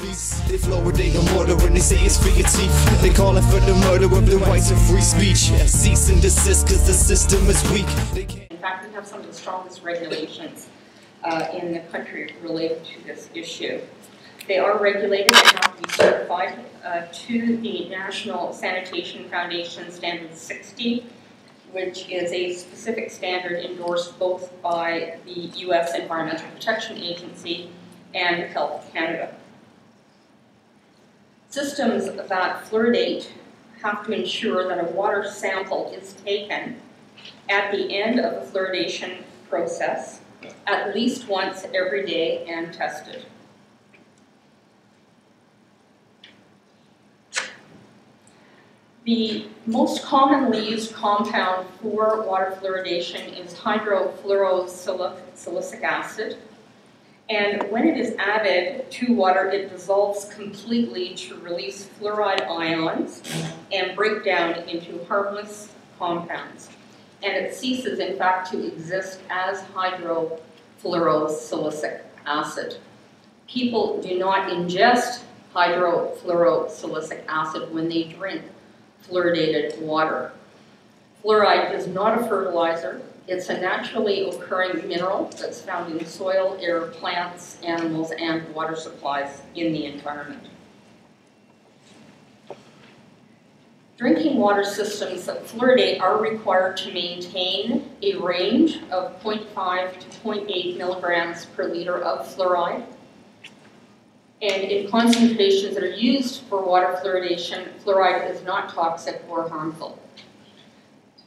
police. They fluoridate the water when they say it's for your teeth. They calling for the murder of the rights of free speech. Cease and desist cause the system is weak. In fact, we have some of the strongest regulations in the country related to this issue. They are regulated and have to be certified to the National Sanitation Foundation Standard 60, which is a specific standard endorsed both by the U.S. Environmental Protection Agency and Health Canada. Systems that fluoridate have to ensure that a water sample is taken at the end of the fluoridation process at least once every day and tested. The most commonly used compound for water fluoridation is hydrofluorosilicic acid. And when it is added to water, it dissolves completely to release fluoride ions and break down into harmless compounds. And it ceases, in fact, to exist as hydrofluorosilicic acid. People do not ingest hydrofluorosilicic acid when they drink fluoridated water. Fluoride is not a fertilizer. It's a naturally occurring mineral that's found in soil, air, plants, animals, and water supplies in the environment. Drinking water systems that fluoridate are required to maintain a range of 0.5 to 0.8 milligrams per liter of fluoride. And in concentrations that are used for water fluoridation, fluoride is not toxic or harmful.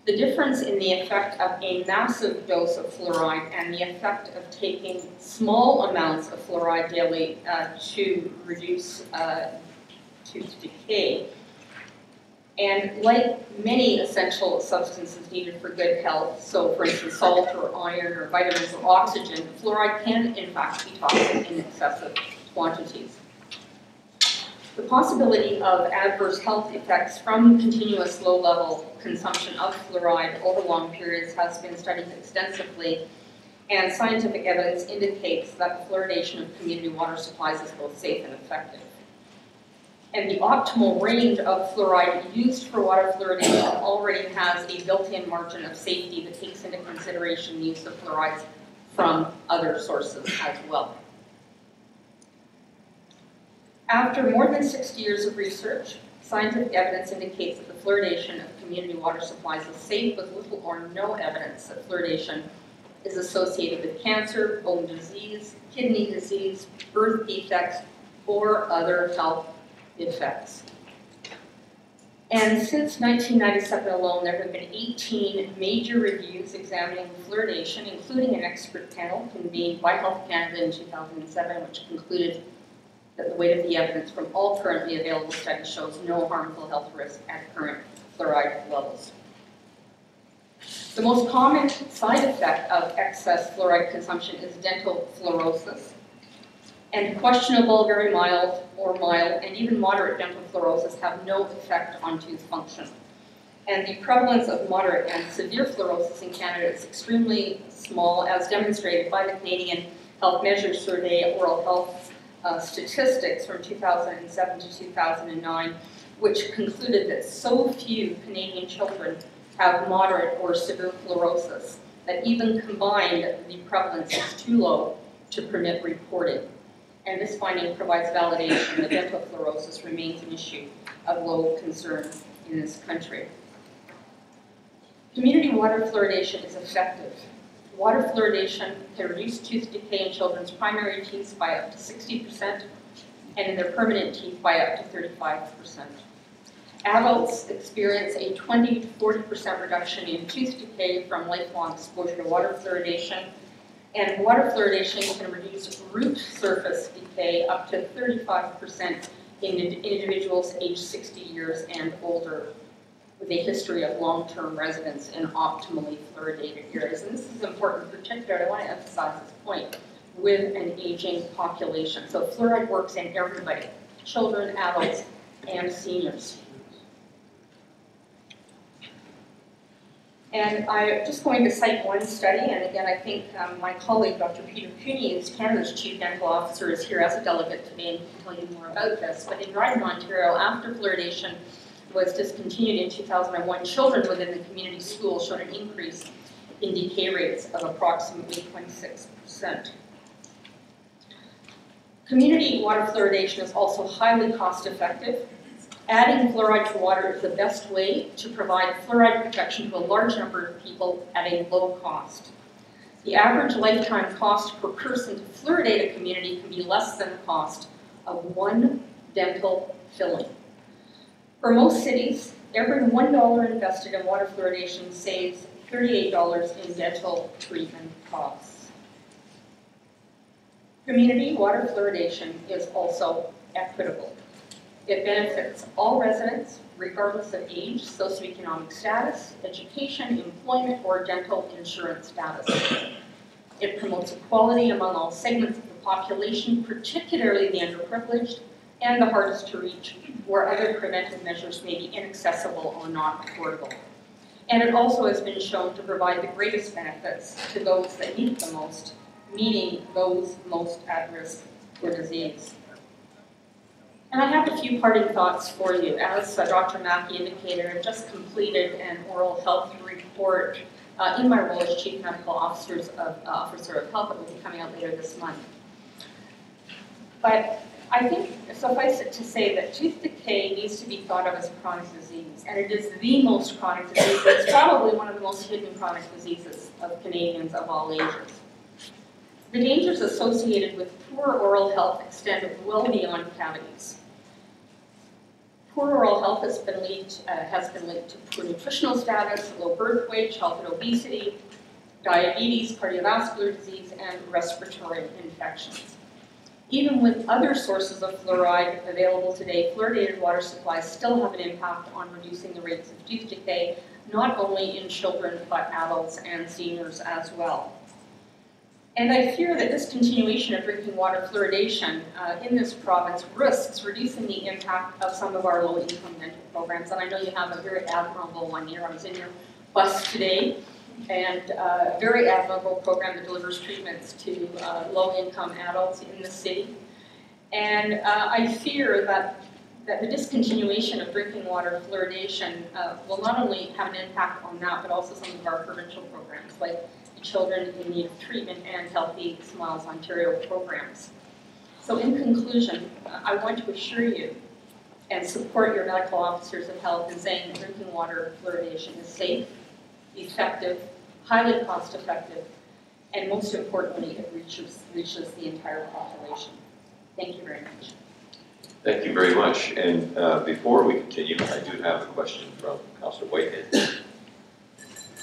The difference in the effect of a massive dose of fluoride and the effect of taking small amounts of fluoride daily to reduce tooth decay. And like many essential substances needed for good health, so for instance salt or iron or vitamins or oxygen, fluoride can in fact be toxic in excessive quantities. The possibility of adverse health effects from continuous low-level consumption of fluoride over long periods has been studied extensively, and scientific evidence indicates that the fluoridation of community water supplies is both safe and effective. And the optimal range of fluoride used for water fluoridation already has a built-in margin of safety that takes into consideration the use of fluorides from other sources as well. After more than 60 years of research, scientific evidence indicates that the fluoridation of community water supplies is safe with little or no evidence that fluoridation is associated with cancer, bone disease, kidney disease, birth defects, or other health effects. And since 1997 alone, there have been 18 major reviews examining fluoridation, including an expert panel convened by Health Canada in 2007, which concluded that the weight of the evidence from all currently available studies shows no harmful health risk at current fluoride levels. The most common side effect of excess fluoride consumption is dental fluorosis. And questionable, very mild, or mild, and even moderate dental fluorosis have no effect on tooth function. And the prevalence of moderate and severe fluorosis in Canada is extremely small, as demonstrated by the Canadian Health Measures Survey Oral Health statistics from 2007 to 2009, which concluded that so few Canadian children have moderate or severe fluorosis that even combined, the prevalence is too low to permit reporting. And this finding provides validation that dental fluorosis remains an issue of low concern in this country. Community water fluoridation is effective. Water fluoridation can reduce tooth decay in children's primary teeth by up to 60% and in their permanent teeth by up to 35%. Adults experience a 20 to 40% reduction in tooth decay from lifelong exposure to water fluoridation, and water fluoridation can reduce root surface decay up to 35% in individuals aged 60 years and older, with a history of long-term residence in optimally fluoridated areas. And this is important, particularly, I want to emphasize this point, with an aging population. So fluoride works in everybody, children, adults, and seniors. And I'm just going to cite one study, and again, I think my colleague, Dr. Peter Cooney, who's Canada's Chief Dental Officer, is here as a delegate today and can tell you more about this. But in Dryden, Ontario, after fluoridation was discontinued in 2001, children within the community school showed an increase in decay rates of approximately 26%. Community water fluoridation is also highly cost-effective. Adding fluoride to water is the best way to provide fluoride protection to a large number of people at a low cost. The average lifetime cost per person to fluoridate a community can be less than the cost of one dental filling. For most cities, every $1 invested in water fluoridation saves $38 in dental treatment costs. Community water fluoridation is also equitable. It benefits all residents, regardless of age, socioeconomic status, education, employment, or dental insurance status. It promotes equality among all segments of the population, particularly the underprivileged and the hardest to reach, where other preventive measures may be inaccessible or not affordable. And it also has been shown to provide the greatest benefits to those that need it the most, meaning those most at risk for disease. And I have a few parting thoughts for you. As Dr. Mackey indicated, I've just completed an oral health report in my role as Chief Medical Officer of Health that will be coming out later this month. But I think suffice it to say that tooth decay needs to be thought of as a chronic disease, and it is the most chronic disease. It's probably one of the most hidden chronic diseases of Canadians of all ages. The dangers associated with poor oral health extend well beyond cavities. Poor oral health has been linked to poor nutritional status, low birth weight, childhood obesity, diabetes, cardiovascular disease, and respiratory infections. Even with other sources of fluoride available today, fluoridated water supplies still have an impact on reducing the rates of tooth decay, not only in children, but adults and seniors as well. And I fear that discontinuation of drinking water fluoridation in this province risks reducing the impact of some of our low-income dental programs. And I know you have a very admirable one here. I was in your bus today, and a very admirable program that delivers treatments to low-income adults in the city. And I fear that the discontinuation of drinking water fluoridation will not only have an impact on that, but also some of our provincial programs, like Children in Need of Treatment and Healthy Smiles Ontario programs. So in conclusion, I want to assure you and support your medical officers of health in saying that drinking water fluoridation is safe, effective, highly cost-effective, and most importantly, it reaches the entire population. Thank you very much. Thank you very much. And before we continue, I do have a question from Councillor Whitehead.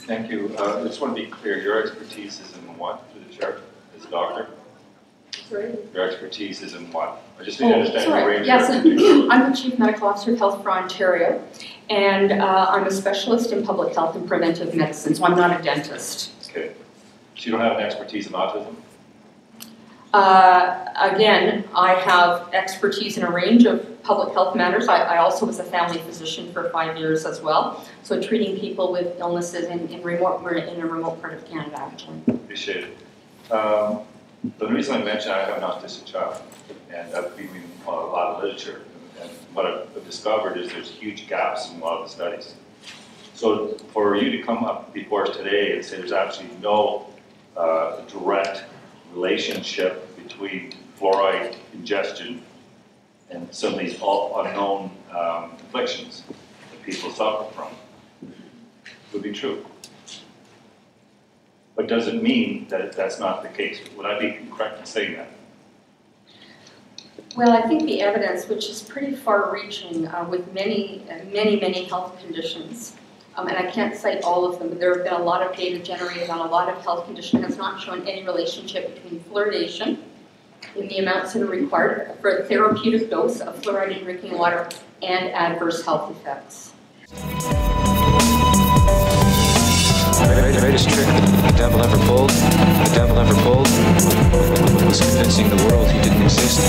Thank you. I just want to be clear, your expertise is in what, through the chair, as a doctor? Sorry? Your expertise is in what? I just need to understand the range. Yes, I'm the Chief Medical Officer of Health for Ontario, and I'm a specialist in public health and preventive medicine, so I'm not a dentist. Okay. So you don't have an expertise in autism? Again, I have expertise in a range of public health matters. I also was a family physician for 5 years as well, so treating people with illnesses in a remote part of Canada, actually. Appreciate it. The reason I mentioned I have an autistic child, and I've been reading a lot of literature, and what I've discovered is there's huge gaps in a lot of the studies. So for you to come up before us today and say there's actually no direct relationship between fluoride ingestion and some of these all unknown afflictions that people suffer from would be true. But does it mean that that's not the case? Would I be correct in saying that? Well, I think the evidence, which is pretty far-reaching with many health conditions, and I can't cite all of them, but there have been a lot of data generated on a lot of health conditions, has not shown any relationship between fluoridation in the amounts that are required for a therapeutic dose of fluoride in drinking water and adverse health effects. The greatest trick the devil ever pulled was convincing the world he didn't exist.